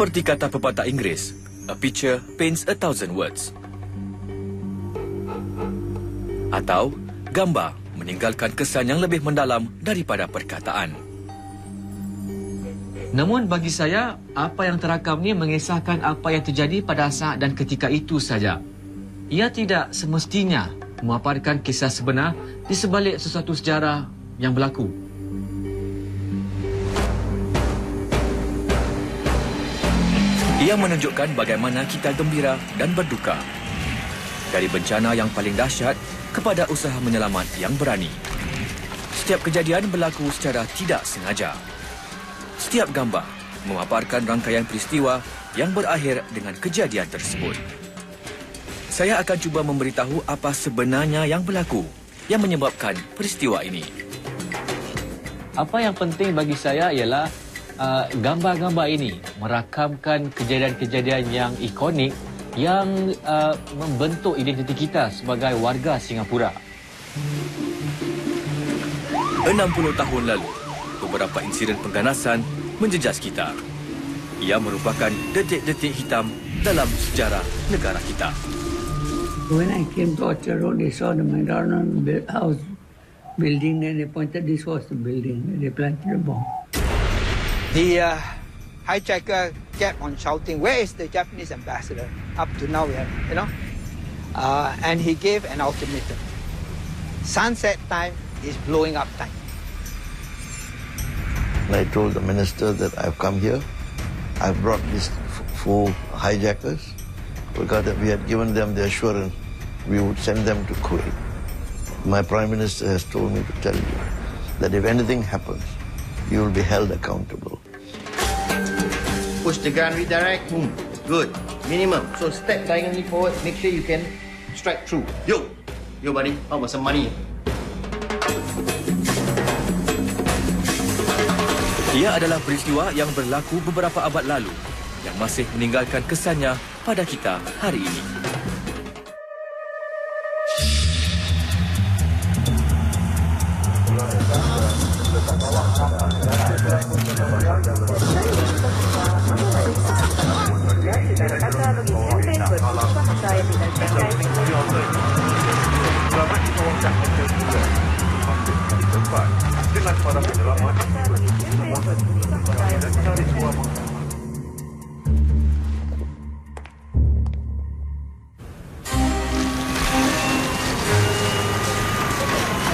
Seperti kata pepatah Inggeris, a picture paints 1,000 words. Atau, gambar meninggalkan kesan yang lebih mendalam daripada perkataan. Namun bagi saya, apa yang terakam ni mengisahkan apa yang terjadi pada saat dan ketika itu saja. Ia tidak semestinya memaparkan kisah sebenar di sebalik sesuatu sejarah yang berlaku. Ia menunjukkan bagaimana kita gembira dan berduka. Dari bencana yang paling dahsyat kepada usaha menyelamat yang berani. Setiap kejadian berlaku secara tidak sengaja. Setiap gambar memaparkan rangkaian peristiwa yang berakhir dengan kejadian tersebut. Saya akan cuba memberitahu apa sebenarnya yang berlaku yang menyebabkan peristiwa ini. Apa yang penting bagi saya ialah gambar-gambar ini merakamkan kejadian-kejadian yang ikonik yang membentuk identiti kita sebagai warga Singapura. 60 tahun lalu, beberapa insiden pengganasan menjejas kita. Ia merupakan detik-detik hitam dalam sejarah negara kita. When I came to Orchard Road, they saw the McDonald house building and they pointed this was the building and they planted a bomb. The hijacker kept on shouting, "Where is the Japanese ambassador?" Up to now, we have, and he gave an ultimatum. Sunset time is blowing up time. I told the minister that I've come here. I've brought these four hijackers because we had given them the assurance we would send them to Kuwait. My Prime Minister has told me to tell you that if anything happens, you will be held accountable. Push the gun, redirect. Good. Minimum. So step diagonally forward. Make sure you can strike through. Yo, buddy. How about some money? Ia adalah peristiwa yang berlaku beberapa abad lalu yang masih meninggalkan kesannya pada kita hari ini.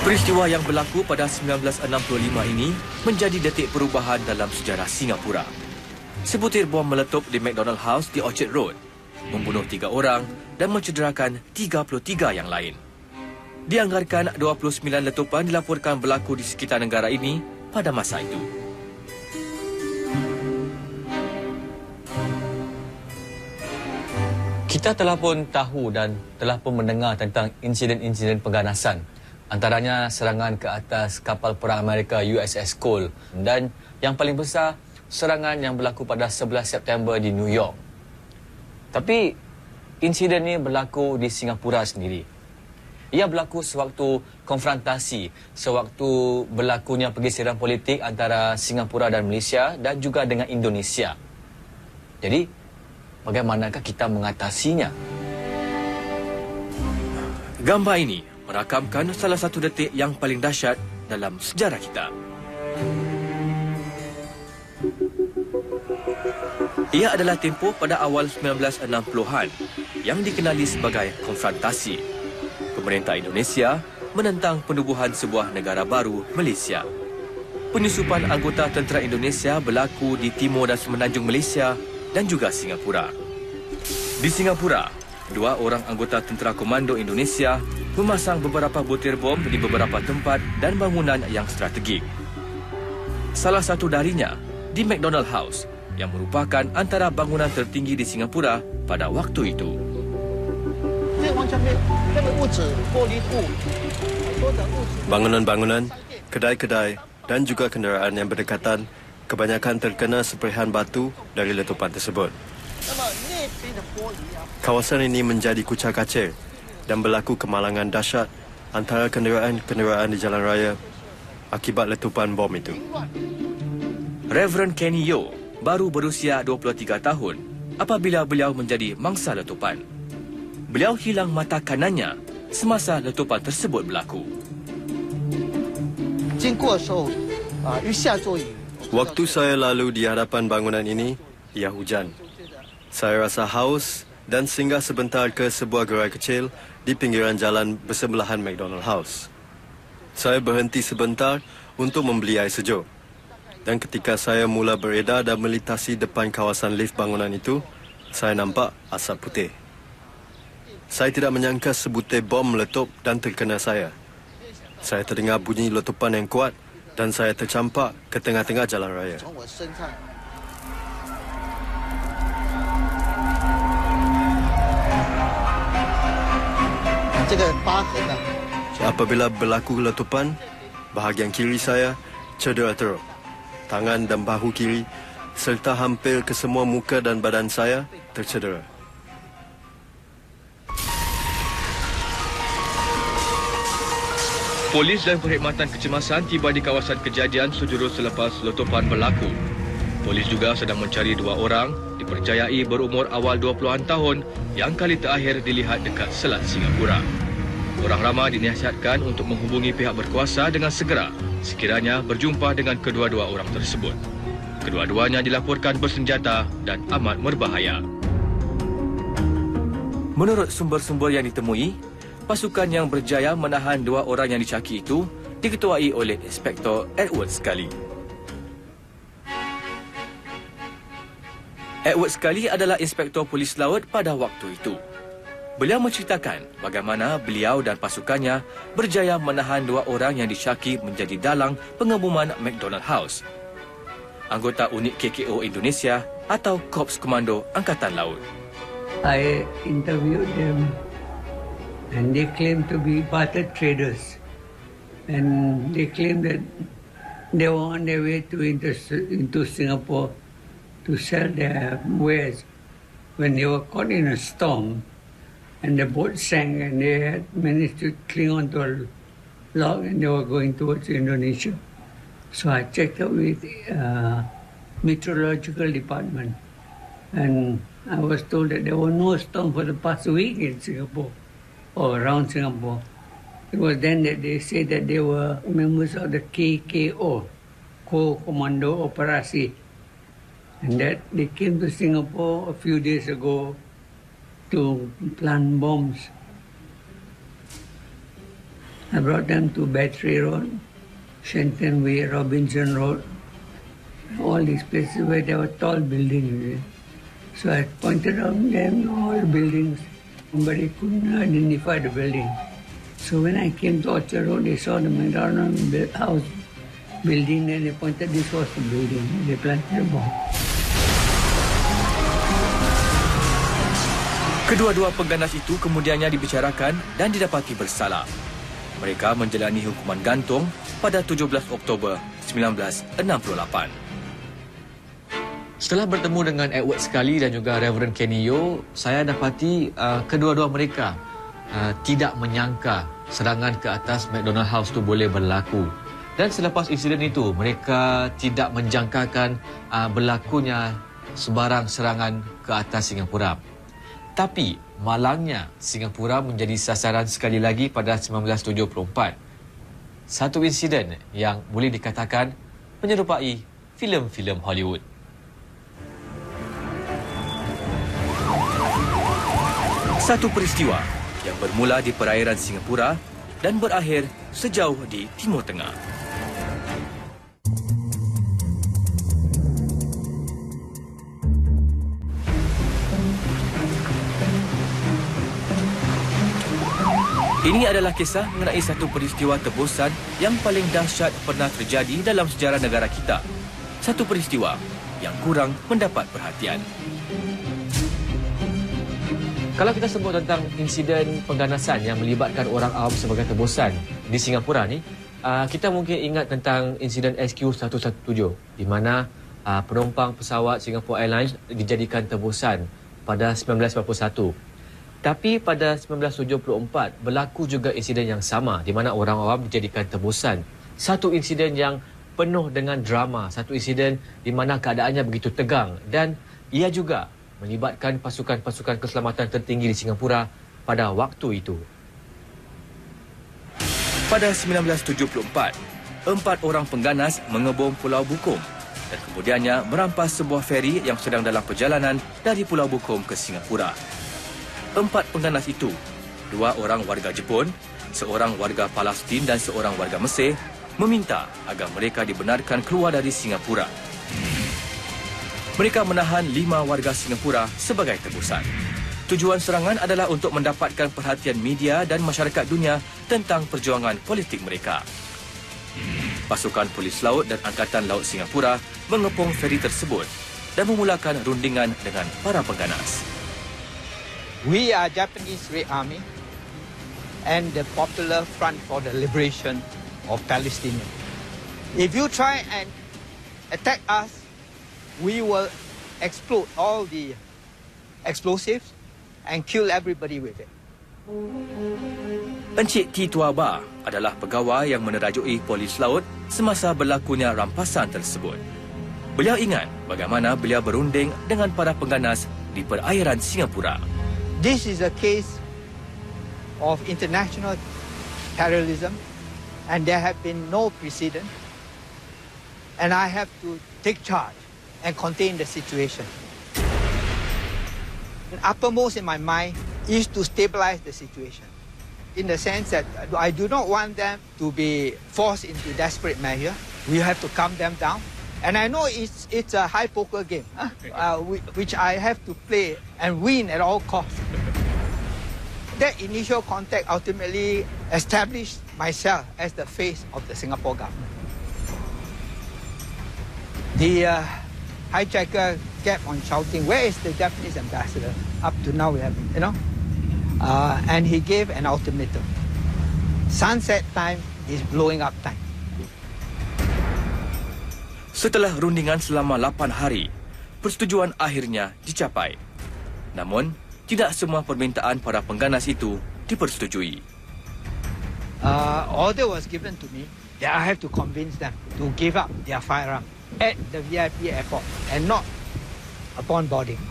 Peristiwa yang berlaku pada 1965 ini menjadi detik perubahan dalam sejarah Singapura. Sebutir bom meletup di McDonald House di Orchard Road, membunuh 3 orang dan mencederakan 33 yang lain. Dianggarkan 29 letupan dilaporkan berlaku di sekitar negara ini pada masa itu. Kita telah pun tahu dan telah pun mendengar tentang insiden-insiden pengganasan. Antaranya serangan ke atas kapal perang Amerika USS Cole dan yang paling besar serangan yang berlaku pada 11 September di New York. Tapi insiden ini berlaku di Singapura sendiri. Ia berlaku sewaktu konfrontasi, sewaktu berlakunya pergeseran politik antara Singapura dan Malaysia dan juga dengan Indonesia. Jadi, bagaimanakah kita mengatasinya? Gambar ini merakamkan salah satu detik yang paling dahsyat dalam sejarah kita. Ia adalah tempoh pada awal 1960-an yang dikenali sebagai konfrontasi. Pemerintah Indonesia menentang penubuhan sebuah negara baru, Malaysia. Penyusupan anggota tentera Indonesia berlaku di timur dan semenanjung Malaysia dan juga Singapura. Di Singapura, 2 orang anggota tentera komando Indonesia memasang beberapa butir bom di beberapa tempat dan bangunan yang strategik. Salah satu darinya di McDonald House yang merupakan antara bangunan tertinggi di Singapura pada waktu itu. Bangunan-bangunan, kedai-kedai dan juga kenderaan yang berdekatan kebanyakan terkena serpihan batu dari letupan tersebut. Kawasan ini menjadi kucar-kacir dan berlaku kemalangan dahsyat antara kenderaan-kenderaan di jalan raya akibat letupan bom itu. Reverend Kenny Yeo baru berusia 23 tahun apabila beliau menjadi mangsa letupan. Beliau hilang mata kanannya semasa letupan tersebut berlaku. Waktu saya lalu di hadapan bangunan ini, ia hujan. Saya rasa haus dan singgah sebentar ke sebuah gerai kecil di pinggiran jalan bersebelahan McDonald House. Saya berhenti sebentar untuk membeli air sejuk. Dan ketika saya mula beredar dan melintasi depan kawasan lift bangunan itu, saya nampak asap putih. Saya tidak menyangka sebutir bom meletup dan terkena saya. Saya terdengar bunyi letupan yang kuat dan saya tercampak ke tengah-tengah jalan raya. Apabila berlaku letupan, bahagian kiri saya cedera teruk. Tangan dan bahu kiri serta hampir ke semua muka dan badan saya tercedera. Polis dan perkhidmatan kecemasan tiba di kawasan kejadian sejurus selepas letupan berlaku. Polis juga sedang mencari 2 orang dipercayai berumur awal 20-an tahun yang kali terakhir dilihat dekat Selat Singapura. Orang ramai dinasihatkan untuk menghubungi pihak berkuasa dengan segera sekiranya berjumpa dengan kedua-dua orang tersebut. Kedua-duanya dilaporkan bersenjata dan amat berbahaya. Menurut sumber-sumber yang ditemui, pasukan yang berjaya menahan 2 orang yang dicaki itu diketuai oleh Inspektor Edward Scully. Edward Scully adalah Inspektor Polis Laut pada waktu itu. Beliau menceritakan bagaimana beliau dan pasukannya berjaya menahan 2 orang yang disyaki menjadi dalang pengeboman McDonald House, anggota unit KKO Indonesia atau Korps Komando Angkatan Laut. I interviewed them and they claim to be barter traders, and they claim that they were on their way into Singapore to sell their wares when they were caught in a storm and the boat sank and they had managed to cling onto a log and they were going towards Indonesia. So I checked up with meteorological department and I was told that there were no storm for the past week in Singapore or around Singapore. It was then that they said that they were members of the KKO, Komando Operasi, and that they came to Singapore a few days ago to plant bombs. I brought them to Battery Road, Shenton Way, Robinson Road, all these places where there were tall buildings. So I pointed out them all the buildings, but they couldn't identify the building. So when I came to Orchard Road, they saw the McDonald House building and they pointed this was the building. They planted a bomb. Kedua-dua pengganas itu kemudiannya dibicarakan dan didapati bersalah. Mereka menjalani hukuman gantung pada 17 Oktober 1968. Setelah bertemu dengan Edward Scully dan juga Reverend Kenny Yeo, saya dapati kedua-dua mereka tidak menyangka serangan ke atas McDonald House itu boleh berlaku. Dan selepas insiden itu, mereka tidak menjangkakan berlakunya sebarang serangan ke atas Singapura. Tapi malangnya Singapura menjadi sasaran sekali lagi pada 1974. Satu insiden yang boleh dikatakan menyerupai filem-filem Hollywood. Satu peristiwa yang bermula di perairan Singapura dan berakhir sejauh di Timur Tengah. Ini adalah kisah mengenai satu peristiwa tebusan yang paling dahsyat pernah terjadi dalam sejarah negara kita. Satu peristiwa yang kurang mendapat perhatian. Kalau kita sebut tentang insiden pengganasan yang melibatkan orang awam sebagai tebusan di Singapura ni, kita mungkin ingat tentang insiden SQ-117 di mana penumpang pesawat Singapore Airlines dijadikan tebusan pada 1991. Tapi pada 1974 berlaku juga insiden yang sama di mana orang awam dijadikan tebusan. Satu insiden yang penuh dengan drama, satu insiden di mana keadaannya begitu tegang, dan ia juga melibatkan pasukan-pasukan keselamatan tertinggi di Singapura pada waktu itu. Pada 1974, 4 orang pengganas mengebom Pulau Bukom dan kemudiannya merampas sebuah feri yang sedang dalam perjalanan dari Pulau Bukom ke Singapura. 4 pengganas itu, 2 orang warga Jepun, seorang warga Palestin dan seorang warga Mesir, meminta agar mereka dibenarkan keluar dari Singapura. Mereka menahan 5 warga Singapura sebagai tebusan. Tujuan serangan adalah untuk mendapatkan perhatian media dan masyarakat dunia tentang perjuangan politik mereka. Pasukan Polis Laut dan Angkatan Laut Singapura mengepung feri tersebut dan memulakan rundingan dengan para pengganas. We are Japanese Red Army and the Popular Front for the Liberation of Palestine. If you try and attack us, we will explode all the explosives and kill everybody with it. Encik T. Tuaba adalah pegawai yang menerajui Polis Laut semasa berlakunya rampasan tersebut. Beliau ingat bagaimana beliau berunding dengan para pengganas di perairan Singapura. This is a case of international terrorism and there have been no precedent, and I have to take charge and contain the situation. And uppermost in my mind is to stabilize the situation, in the sense that I do not want them to be forced into desperate measure. We have to calm them down. And I know it's a high poker game, which I have to play and win at all costs. That initial contact ultimately established myself as the face of the Singapore government. The hijacker kept on shouting, "Where is the Japanese ambassador?" Up to now we haven't, and he gave an ultimatum. Sunset time is blowing up time. Setelah rundingan selama 8 hari, persetujuan akhirnya dicapai. Namun, tidak semua permintaan para pengganas itu dipersetujui. Order was given to me that I have to convince them to give up their firearm at the VIP airport and not upon boarding.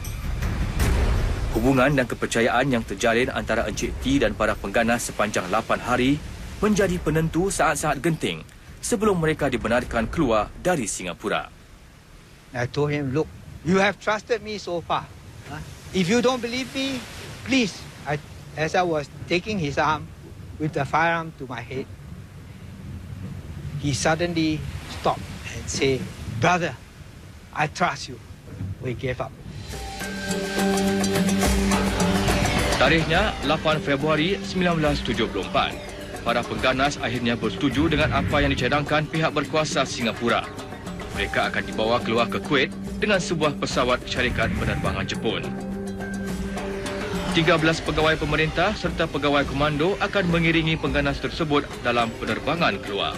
Hubungan dan kepercayaan yang terjalin antara Encik T dan para pengganas sepanjang 8 hari menjadi penentu saat-saat genting sebelum mereka dibenarkan keluar dari Singapura. I told him, "Look, you have trusted me so far. If you don't believe me, please." As I was taking his arm with the firearm to my head, he suddenly stopped and said, "Brother, I trust you." We gave up. Tarikhnya 8 Februari 1974. Para pengganas akhirnya bersetuju dengan apa yang dicadangkan pihak berkuasa Singapura. Mereka akan dibawa keluar ke Kuwait dengan sebuah pesawat syarikat penerbangan Jepun. 13 pegawai pemerintah serta pegawai komando akan mengiringi pengganas tersebut dalam penerbangan keluar.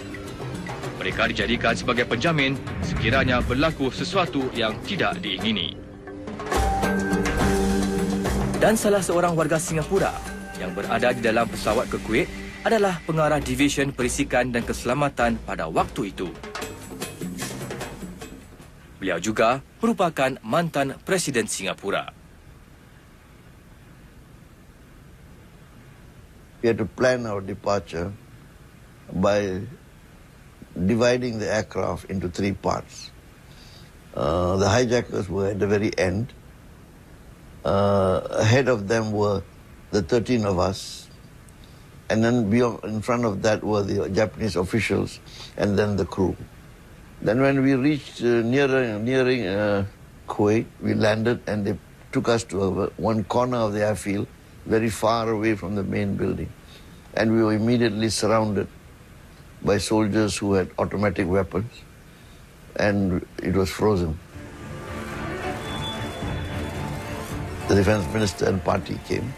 Mereka dijadikan sebagai penjamin sekiranya berlaku sesuatu yang tidak diingini. Dan salah seorang warga Singapura yang berada di dalam pesawat ke Kuwait adalah pengarah Division Perisikan dan Keselamatan pada waktu itu. Beliau juga merupakan mantan Presiden Singapura. We had to plan our departure by dividing the aircraft into 3 parts. The hijackers were at the very end. Ahead of them were the 13 of us. And then beyond, in front of that were the Japanese officials and then the crew. Then when we reached nearing Kuwait, we landed and they took us to one corner of the airfield, very far away from the main building. And we were immediately surrounded by soldiers who had automatic weapons, and it was frozen. The defense minister and party came.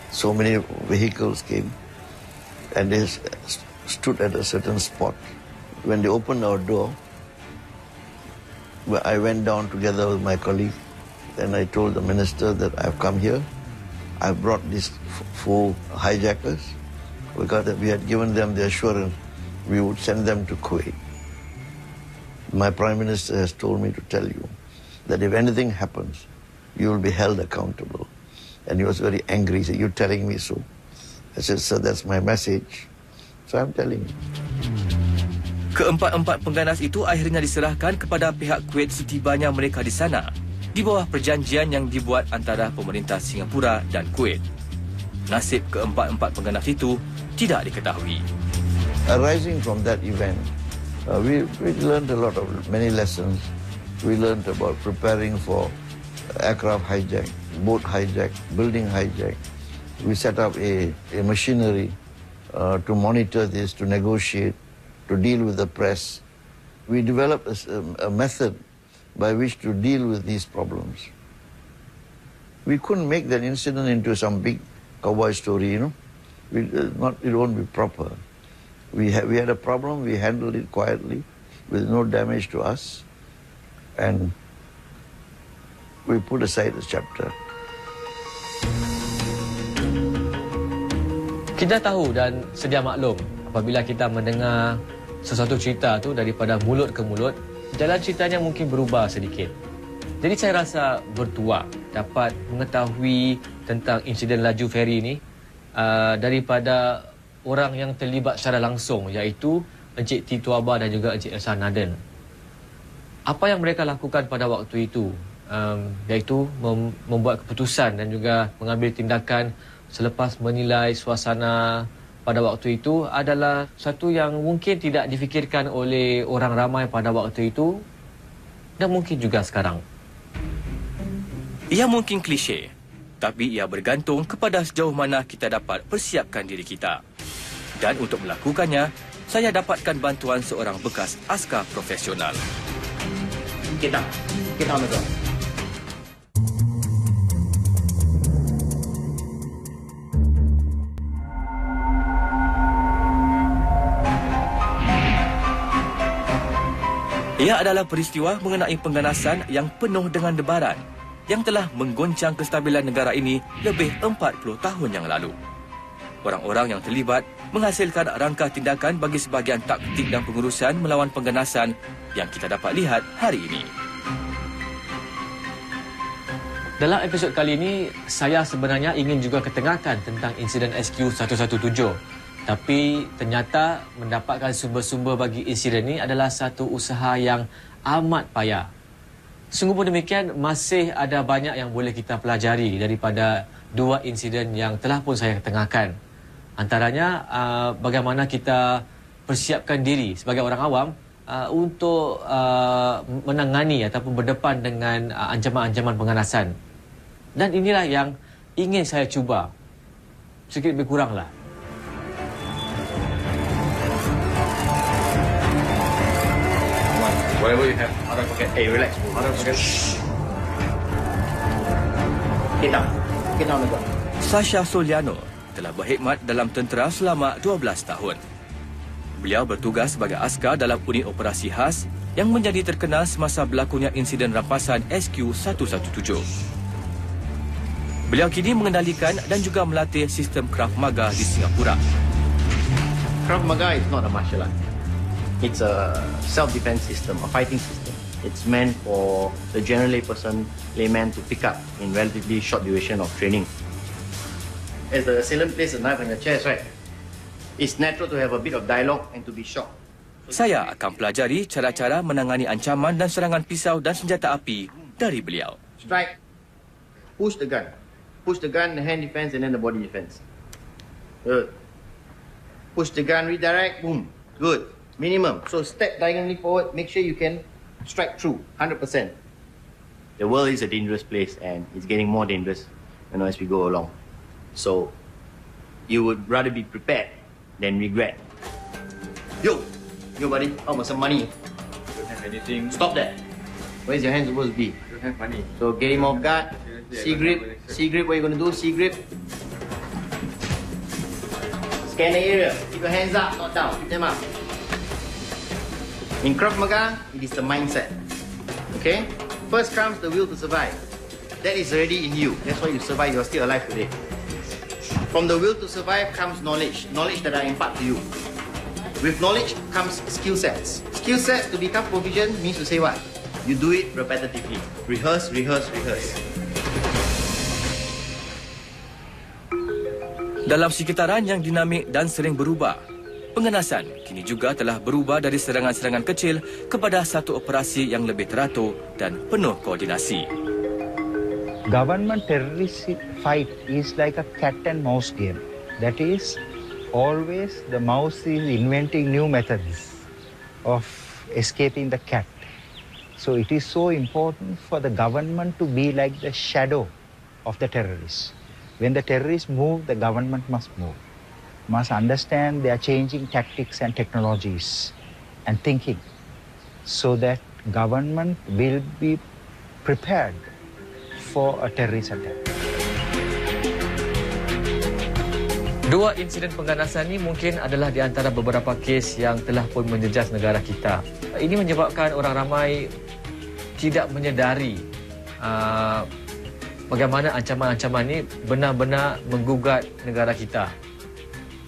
So many vehicles came, and they stood at a certain spot. When they opened our door, I went down together with my colleague, and I told the minister that I've come here. I've brought these 4 hijackers because we had given them the assurance we would send them to Kuwait. My Prime Minister has told me to tell you that if anything happens, you will be held accountable. And he was very angry. He said, "You're telling me so?" I said, "Sir, that's my message." So I'm telling you. Keempat-empat pengganas itu akhirnya diserahkan kepada pihak Kuwait setibanya mereka di sana, di bawah perjanjian yang dibuat antara pemerintah Singapura dan Kuwait. Nasib keempat-empat pengganas itu tidak diketahui. Arising from that event, we learned a lot of many lessons. We learned about preparing for aircraft hijack, boat hijack, building hijack. We set up a machinery to monitor this, to negotiate, to deal with the press. We developed a method by which to deal with these problems. We couldn't make that incident into some big cowboy story, you know. It won't be proper. We had a problem, we handled it quietly, with no damage to us, and we put aside the chapter. Kita tahu dan sedia maklum apabila kita mendengar sesuatu cerita tu daripada mulut ke mulut, jalan ceritanya mungkin berubah sedikit. Jadi saya rasa bertuah dapat mengetahui tentang insiden laju feri ini daripada orang yang terlibat secara langsung, iaitu Encik T. Tuaba dan juga Encik Elsa Naden. Apa yang mereka lakukan pada waktu itu, iaitu membuat keputusan dan juga mengambil tindakan selepas menilai suasana pada waktu itu adalah satu yang mungkin tidak difikirkan oleh orang ramai pada waktu itu dan mungkin juga sekarang. Ia mungkin klise, tapi ia bergantung kepada sejauh mana kita dapat persiapkan diri kita. Dan untuk melakukannya, saya dapatkan bantuan seorang bekas askar profesional. Kita on the ground. Ia adalah peristiwa mengenai pengganasan yang penuh dengan debaran yang telah menggoncang kestabilan negara ini lebih 40 tahun yang lalu. Orang-orang yang terlibat menghasilkan rangka tindakan bagi sebahagian taktik dan pengurusan melawan pengganasan yang kita dapat lihat hari ini. Dalam episod kali ini, saya sebenarnya ingin juga ketengahkan tentang insiden SQ-117. Tapi ternyata mendapatkan sumber-sumber bagi insiden ini adalah satu usaha yang amat payah. Sungguh pun demikian, masih ada banyak yang boleh kita pelajari daripada dua insiden yang telah pun saya ketengahkan. Antaranya, bagaimana kita persiapkan diri sebagai orang awam untuk menangani ataupun berdepan dengan ancaman-ancaman pengganasan. Dan inilah yang ingin saya cuba. Sedikit lebih kuranglah. Whatever you have, out of pocket. Hey, relax, bro. Out of pocket. Kita on the ground. Sasha Soliano telah berkhidmat dalam tentera selama 12 tahun. Beliau bertugas sebagai askar dalam unit operasi khas yang menjadi terkenal semasa berlakunya insiden rampasan SQ-117. Beliau kini mengendalikan dan juga melatih sistem Krav Maga di Singapura. Krav Maga is not a martial art. It's a self-defense system, a fighting system. It's meant for the general layman to pick up in relatively short duration of training. As the assailant places a knife on your chest, right? It's natural to have a bit of dialogue and to be shocked. Saya akan pelajari cara-cara menangani ancaman dan serangan pisau dan senjata api dari beliau. Strike, push the gun. Push the gun, the hand defense and then the body defense. Good. Push the gun, redirect, boom. Good. Minimum. So step diagonally forward, make sure you can strike through, 100%. The world is a dangerous place and it's getting more dangerous, as we go along. So, you would rather be prepared than regret. Yo, buddy, how about some money? I don't have anything. Stop that. Where's your hand supposed to be? I don't have money. So get him off guard. C-grip, what are you going to do? C-grip. Scan the area. Keep your hands up, not down. Keep them up. In Krav Maga, it is the mindset. Okay? First comes the will to survive. That is already in you. That's why you survive. You're still alive today. From the will to survive comes knowledge. Knowledge that I impart to you. With knowledge comes skill sets. Skill set to become proficient means to say what? You do it repetitively. Rehearse, rehearse, rehearse. Dalam sekitaran yang dinamik dan sering berubah, penganasan kini juga telah berubah dari serangan-serangan kecil kepada satu operasi yang lebih teratur dan penuh koordinasi. Government terrorist fight is like a cat and mouse game. That is, always the mouse is inventing new methods of escaping the cat. So it is so important for the government to be like the shadow of the terrorists. When the terrorists move, the government must move. Must understand they are changing tactics and technologies and thinking so that government will be prepared for a terrorist attack. Dua insiden pengganasan ini mungkin adalah di antara beberapa kes yang telah pun menjejas negara kita. Ini menyebabkan orang ramai tidak menyedari bagaimana ancaman-ancaman ini benar-benar menggugat negara kita.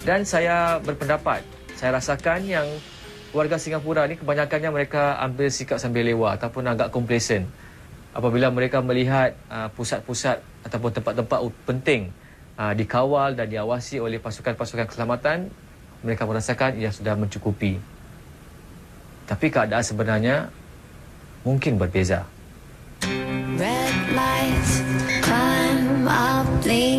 Dan saya berpendapat, saya rasakan yang warga Singapura ni kebanyakannya mereka ambil sikap sambil lewa ataupun agak complacent. Apabila mereka melihat pusat-pusat ataupun tempat-tempat penting dikawal dan diawasi oleh pasukan-pasukan keselamatan, mereka merasakan ia sudah mencukupi. Tapi keadaan sebenarnya mungkin berbeza. Red lights climb up the